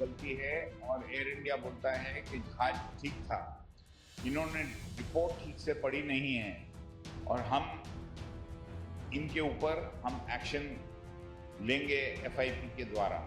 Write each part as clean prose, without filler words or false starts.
गलती है और एयर इंडिया बोलता है कि जहाज ठीक था। इन्होंने रिपोर्ट ठीक से पढ़ी नहीं है और हम इनके ऊपर एक्शन लेंगे एफआईपी के द्वारा।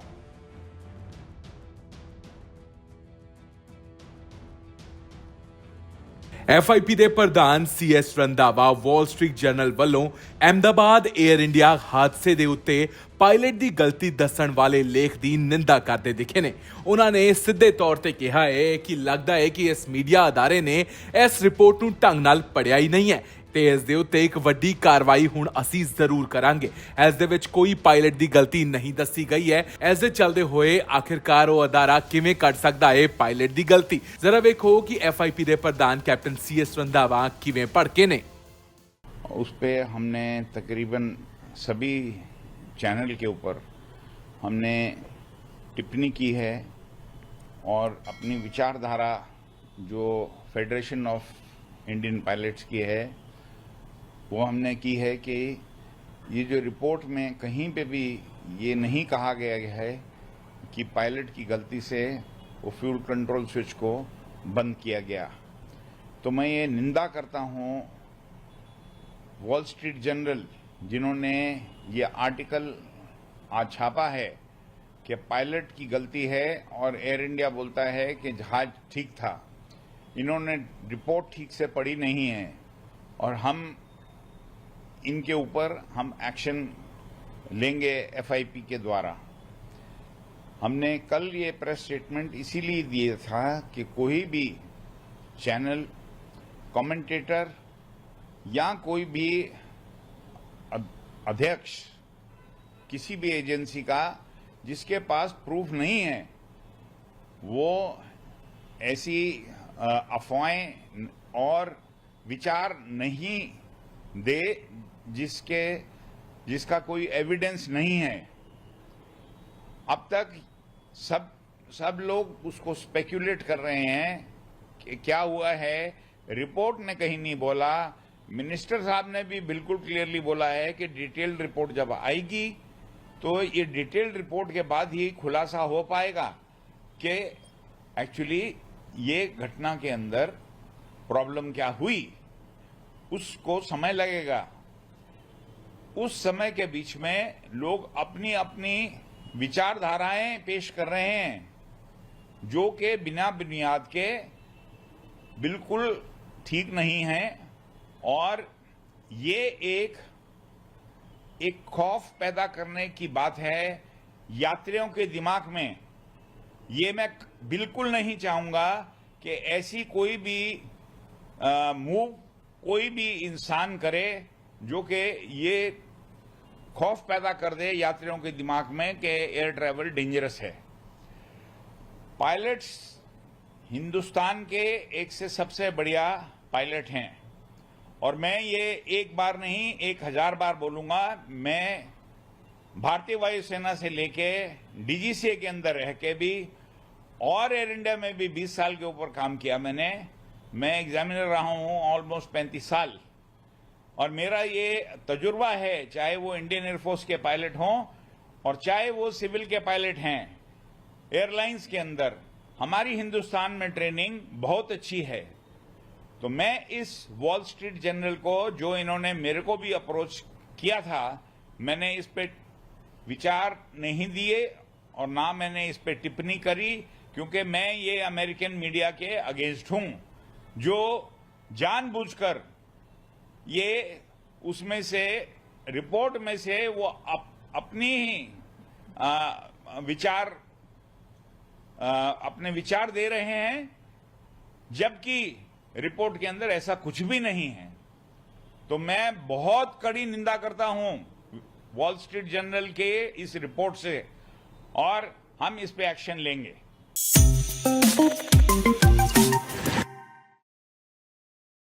ਐਫਆਈਪੀ ਦੇ ਪ੍ਰਧਾਨ CS Randhawa Wall Street general ਵੱਲੋਂ ਅਹਿਮਦਾਬਾਦ 에ਅਰ ਇੰਡੀਆ ਹਾਦਸੇ ਦੇ ਉੱਤੇ ਪਾਇਲਟ ਦੀ ਗਲਤੀ ਦੱਸਣ ਵਾਲੇ ਲੇਖ ਦੀ ਨਿੰਦਾ ਕਰਦੇ ਦਿਖੇ ਨੇ। ਉਹਨਾਂ ਨੇ ਸਿੱਧੇ ਤੌਰ ਤੇ ਕਿਹਾ ਹੈ ਕਿ ਲੱਗਦਾ ਹੈ ਕਿ ਇਸ ਮੀਡੀਆ ਅਦਾਰੇ ਨੇ ਇਸ ਰਿਪੋਰਟ ਨੂੰ ਢੰਗ ਨਾਲ ਪੜ੍ਹਿਆ ਹੀ ਨਹੀਂ ਹੈ ਤੇ ਇਸ ਦੇ ਉੱਤੇ ਇੱਕ ਵੱਡੀ ਕਾਰਵਾਈ ਹੁਣ ਅਸੀਂ ਜ਼ਰੂਰ ਕਰਾਂਗੇ। ਇਸ ਦੇ ਵਿੱਚ ਕੋਈ ਪਾਇਲਟ ਦੀ ਗਲਤੀ ਨਹੀਂ ਦੱਸੀ ਗਈ ਹੈ। ਇਸ ਦੇ ਚੱਲਦੇ ਹੋਏ ਆਖਿਰਕਾਰ ਉਹ ਅਦਾਰਾ ਕਿਵੇਂ ਕੱਢ ਸਕਦਾ ਹੈ ਪਾਇਲਟ ਦੀ ਗਲਤੀ। ਜ਼ਰਾ ਵੇਖੋ ਕਿ ਐਫਆਈਪੀ ਦੇ ਪ੍ਰਧਾਨ कैप्टन सीएस रंधावा किवें भड़के ने। उस पे हमने तकरीबन सभी चैनल के ऊपर हमने टिप्पणी की है और अपनी विचारधारा जो फेडरेशन ऑफ इंडियन पायलट्स की है वो हमने की है कि ये जो रिपोर्ट में कहीं पे भी ये नहीं कहा गया है कि पायलट की गलती से वो फ्यूल कंट्रोल स्विच को बंद किया गया। तो मैं ये निंदा करता हूँ वॉल स्ट्रीट जर्नल जिन्होंने ये आर्टिकल आज छापा है कि पायलट की गलती है और एयर इंडिया बोलता है कि जहाज ठीक था। इन्होंने रिपोर्ट ठीक से पढ़ी नहीं है और हम इनके ऊपर एक्शन लेंगे एफआईपी के द्वारा। हमने कल ये प्रेस स्टेटमेंट इसीलिए दिया था कि कोई भी चैनल, कमेंटेटर या कोई भी अध्यक्ष किसी भी एजेंसी का जिसके पास प्रूफ नहीं है वो ऐसी अफवाहें और विचार नहीं दे जिसका कोई एविडेंस नहीं है। अब तक सब लोग उसको स्पेक्युलेट कर रहे हैं कि क्या हुआ है। रिपोर्ट ने कहीं नहीं बोला, मिनिस्टर साहब ने भी बिल्कुल क्लियरली बोला है कि डिटेल्ड रिपोर्ट जब आएगी तो ये डिटेल्ड रिपोर्ट के बाद ही खुलासा हो पाएगा कि एक्चुअली ये घटना के अंदर प्रॉब्लम क्या हुई। उसको समय लगेगा। उस समय के बीच में लोग अपनी अपनी विचारधाराएं पेश कर रहे हैं जो कि बिना बुनियाद के बिल्कुल ठीक नहीं है और ये एक खौफ पैदा करने की बात है यात्रियों के दिमाग में। ये मैं बिल्कुल नहीं चाहूंगा कि ऐसी कोई भी मूव कोई भी इंसान करे जो कि ये खौफ पैदा कर दे यात्रियों के दिमाग में कि एयर ट्रैवल डेंजरस है। पायलट्स हिंदुस्तान के एक से सबसे बढ़िया पायलट हैं और मैं ये एक बार नहीं 1000 बार बोलूंगा। मैं भारतीय वायुसेना से लेके डीजीसीए के अंदर रह के भी और एयर इंडिया में भी 20 साल के ऊपर काम किया मैं एग्जामिनर रहा हूं ऑलमोस्ट 35 साल और मेरा ये तजुर्बा है, चाहे वो इंडियन एयरफोर्स के पायलट हों और चाहे वो सिविल के पायलट हैं। एयरलाइंस के अंदर हमारी हिंदुस्तान में ट्रेनिंग बहुत अच्छी है। तो मैं इस वॉल स्ट्रीट जर्नल को जो इन्होंने मेरे को भी अप्रोच किया था, मैंने इस पे विचार नहीं दिए और ना मैंने इस पे टिप्पणी करी क्योंकि मैं ये अमेरिकन मीडिया के अगेंस्ट हूं जो जानबूझकर ये उसमें से रिपोर्ट में से वो अपनी ही अपने विचार दे रहे हैं जबकि रिपोर्ट के अंदर ऐसा कुछ भी नहीं है। तो मैं बहुत कड़ी निंदा करता हूं वॉल स्ट्रीट जर्नल के इस रिपोर्ट से और हम इस पे एक्शन लेंगे।